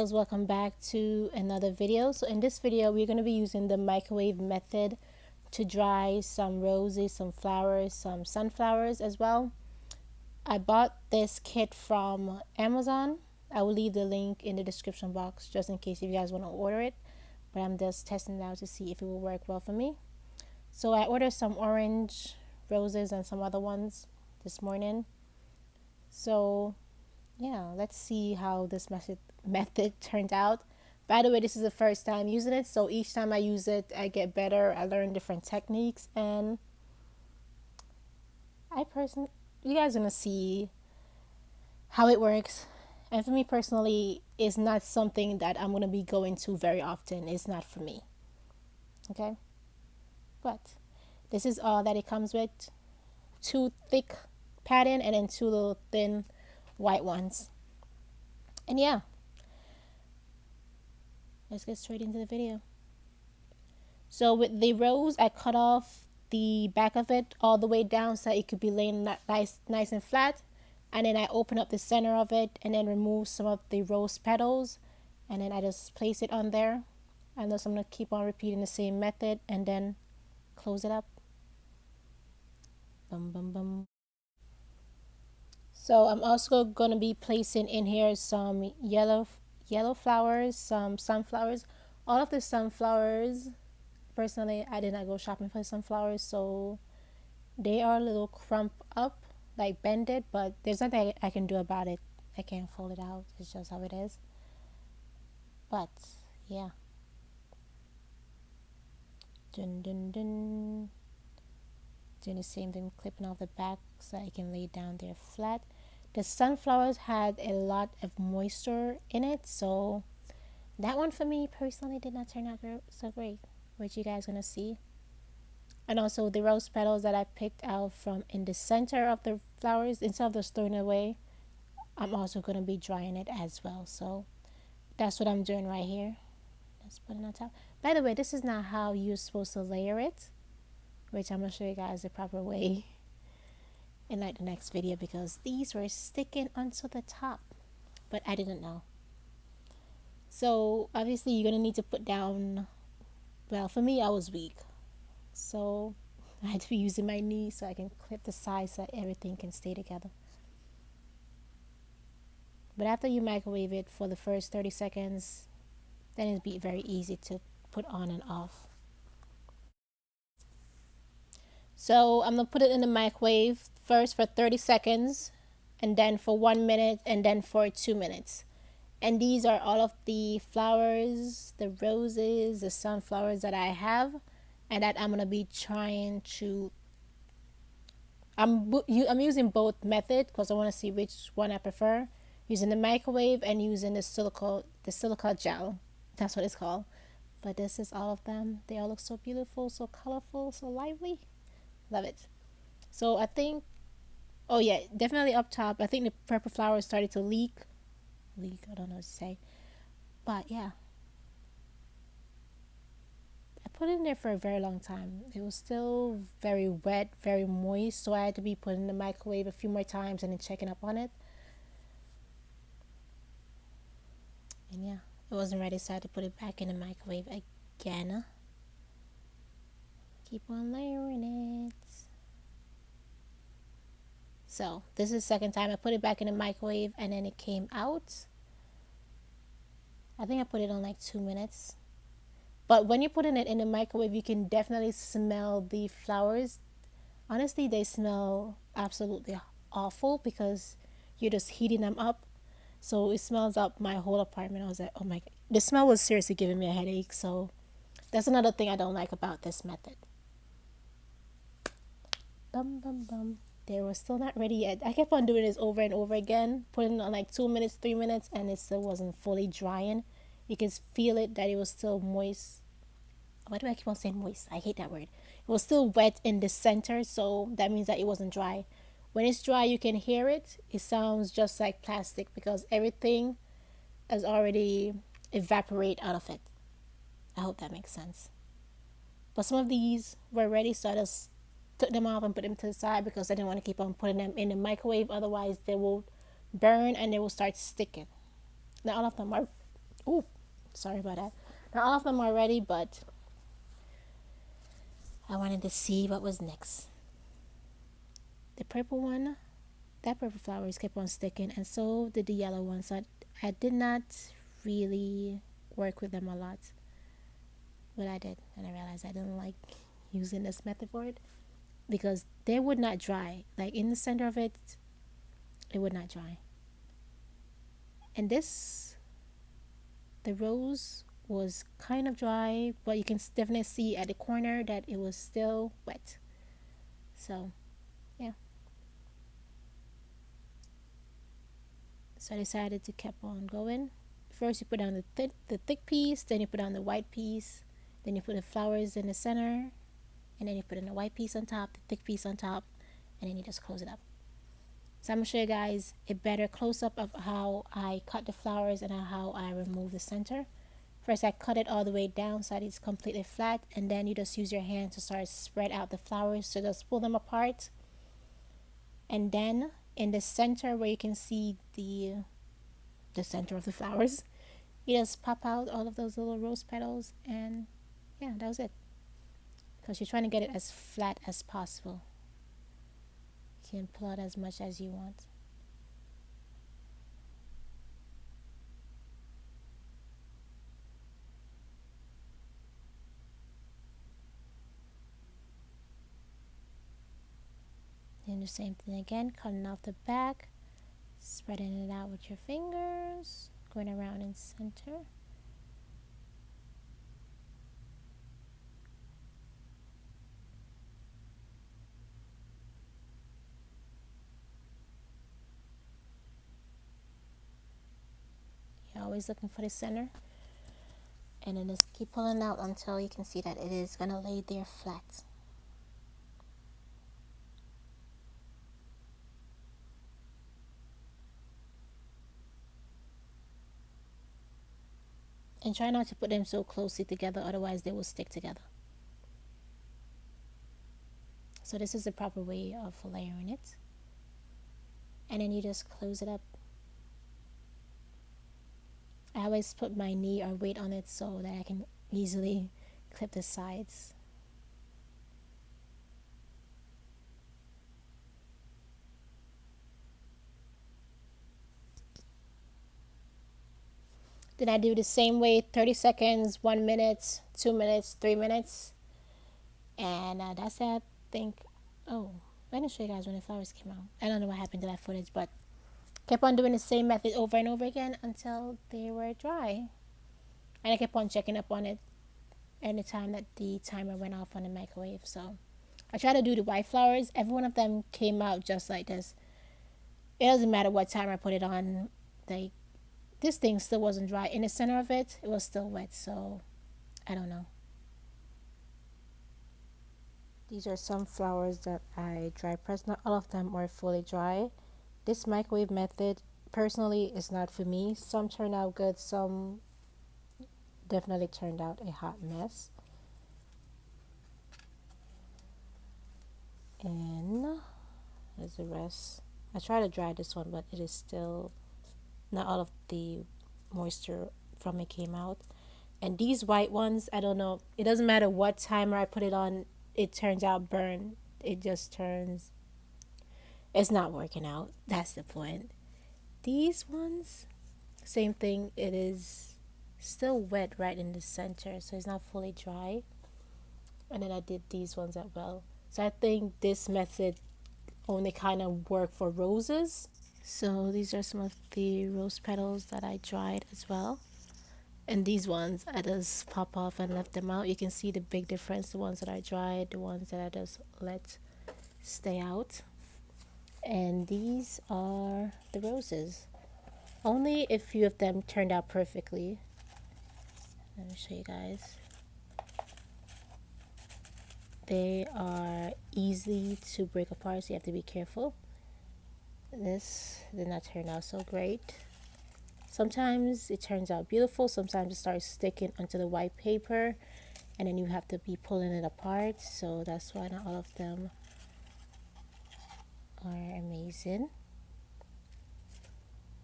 girls, welcome back to another video. So in this video we're going to be using the microwave method to dry some roses, some flowers, some sunflowers as well. I bought this kit from Amazon. I will leave the link in the description box just in case if you guys want to order it, but I'm just testing it out to see if it will work well for me. So I ordered some orange roses and some other ones this morning. So yeah, let's see how this method turned out. By the way, this is the first time using it, so each time I use it I get better. I learn different techniques, and you guys are gonna see how it works. And for me personally, it's not something that I'm gonna be going to very often. It's not for me. Okay, but this is all that it comes with: two thick pattern and then two little thin white ones. And yeah, let's get straight into the video. So with the rose, I cut off the back of it all the way down so it could be laying nice and flat. And then I open up the center of it and then remove some of the rose petals. And then I just place it on there. And thus I'm going to keep on repeating the same method and then close it up. Bum, bum, bum. So I'm also going to be placing in here some yellow flowers, some sunflowers. All of the sunflowers, personally, I did not go shopping for sunflowers, so they are a little crump up, like bended, but there's nothing I can do about it. I can't fold it out. It's just how it is. But yeah. Dun dun dun. Doing the same thing, clipping off the back so I can lay it down there flat. The sunflowers had a lot of moisture in it, so that one for me personally did not turn out so great, which you guys are gonna see. And also the rose petals that I picked out from in the center of the flowers, instead of just throwing it away, I'm also going to be drying it as well. So that's what I'm doing right here. Let's put it on top. By the way, this is not how you're supposed to layer it, which I'm going to show you guys the proper way in like the next video, because these were sticking onto the top, but I didn't know. So obviously you're going to need to put down, well, for me I was weak, so I had to be using my knee so I can clip the sides so that everything can stay together. But after you microwave it for the first 30 seconds, then it'll be very easy to put on and off. So I'm going to put it in the microwave first for 30 seconds, and then for 1 minute, and then for 2 minutes. And these are all of the flowers, the roses, the sunflowers that I have, and that I'm going to be trying to... I'm using both methods because I want to see which one I prefer. Using the microwave and using the silica gel. That's what it's called. But this is all of them. They all look so beautiful, so colorful, so lively. Love it. So I think, oh yeah, definitely up top, I think the purple flowers started to leak. I don't know what to say. But yeah. I put it in there for a very long time. It was still very wet, very moist, so I had to be put in the microwave a few more times and then checking up on it. And yeah, it wasn't ready, so I had to put it back in the microwave again. Keep on layering it. So this is the second time I put it back in the microwave and then it came out. I think I put it on like 2 minutes. But when you're putting it in the microwave, you can definitely smell the flowers. Honestly, they smell absolutely awful because you're just heating them up. So it smells up my whole apartment. I was like, oh my God. The smell was seriously giving me a headache. So that's another thing I don't like about this method. Bum, bum, bum. They were still not ready yet. I kept on doing this over and over again, putting it on like 2 minutes, 3 minutes, and it still wasn't fully drying. You can feel it that it was still moist. Why do I keep on saying moist? I hate that word. It was still wet in the center, so that means that it wasn't dry. When it's dry, you can hear it. It sounds just like plastic because everything has already evaporated out of it. I hope that makes sense. But some of these were ready, so I just took them off and put them to the side because I didn't want to keep on putting them in the microwave. Otherwise, they will burn and they will start sticking. Now, all of them are Oh, sorry about that. Not all of them are ready, but I wanted to see what was next. The purple one, that purple flowers kept on sticking, and so did the yellow ones. So I did not really work with them a lot, but I did, and I realized I didn't like using this method for it because they would not dry. Like in the center of it, it would not dry. And this, the rose was kind of dry, but you can definitely see at the corner that it was still wet. So, yeah. So I decided to keep on going. First, you put down the thick piece, then you put down the white piece, then you put the flowers in the center, and then you put in the white piece on top, the thick piece on top, and then you just close it up. So I'm gonna show you guys a better close up of how I cut the flowers and how I remove the center. First, I cut it all the way down so that it's completely flat, and then you just use your hand to start spread out the flowers. So just pull them apart, and then in the center where you can see the center of the flowers, you just pop out all of those little rose petals, and yeah, that was it. Because you're trying to get it as flat as possible. You can pull out as much as you want. And the same thing again, cutting off the back, spreading it out with your fingers, going around in center. You're always looking for the center, and then just keep pulling out until you can see that it is gonna lay there flat. And try not to put them so closely together, otherwise they will stick together. So this is the proper way of layering it. And then you just close it up. I always put my knee or weight on it so that I can easily clip the sides. Then I do the same way, 30 seconds, 1 minute, 2 minutes, 3 minutes. And that's it. I think, oh, I didn't show you guys when the flowers came out. I don't know what happened to that footage, but kept on doing the same method over and over again until they were dry. And I kept on checking up on it anytime that the timer went off on the microwave. So I tried to do the white flowers. Every one of them came out just like this. It doesn't matter what time I put it on. Like this thing still wasn't dry. In the center of it, it was still wet. So I don't know. These are some flowers that I dry pressed. Not all of them are fully dry. This microwave method personally is not for me. Some turned out good, some definitely turned out a hot mess. And there's the rest. I try to dry this one, but it is still not all of the moisture from it came out. And these white ones, I don't know. It doesn't matter what timer I put it on, it turns out burned. It just turns, it's not working out. That's the point. These ones, same thing. It is still wet right in the center, so it's not fully dry. And then I did these ones as well. So I think this method only kind of work for roses. So these are some of the rose petals that I dried as well. And these ones I just pop off and left them out. You can see the big difference, the ones that I dried, the ones that I just let stay out. And these are the roses. Only a few of them turned out perfectly. Let me show you guys. They are easy to break apart, so you have to be careful. This did not turn out so great. Sometimes it turns out beautiful, sometimes it starts sticking onto the white paper and then you have to be pulling it apart, so that's why not all of them are amazing.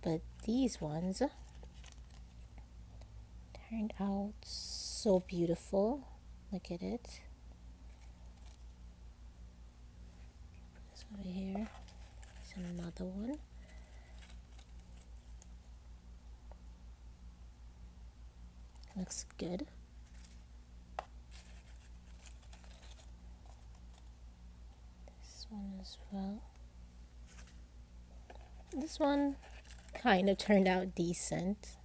But these ones, Turned out so beautiful. Look at it. This over here is another one. Looks good. This one as well. This one kind of turned out decent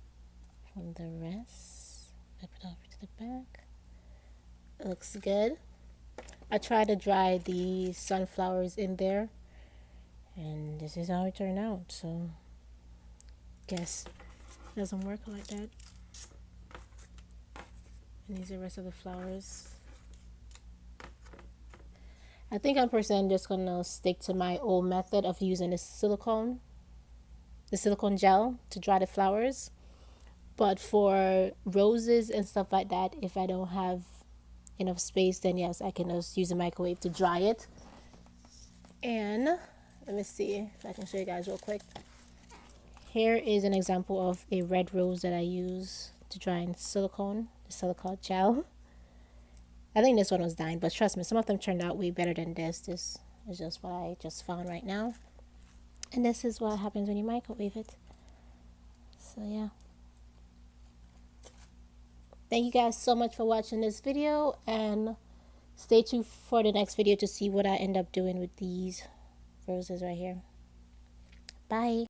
from the rest. Flip it over to the back. It looks good. I tried to dry the sunflowers in there, and this is how it turned out. So, guess it doesn't work like that. And these are the rest of the flowers. I think I'm personally just gonna stick to my old method of using the silicone gel to dry the flowers. But for roses and stuff like that, if I don't have enough space, then yes, I can just use the microwave to dry it. And let me see if I can show you guys real quick. Here is an example of a red rose that I use to dry in silicone, the silicone gel. I think this one was dying, but trust me, some of them turned out way better than this. This is just what I just found right now. And this is what happens when you microwave it. So yeah. Thank you guys so much for watching this video, and stay tuned for the next video to see what I end up doing with these roses right here. Bye.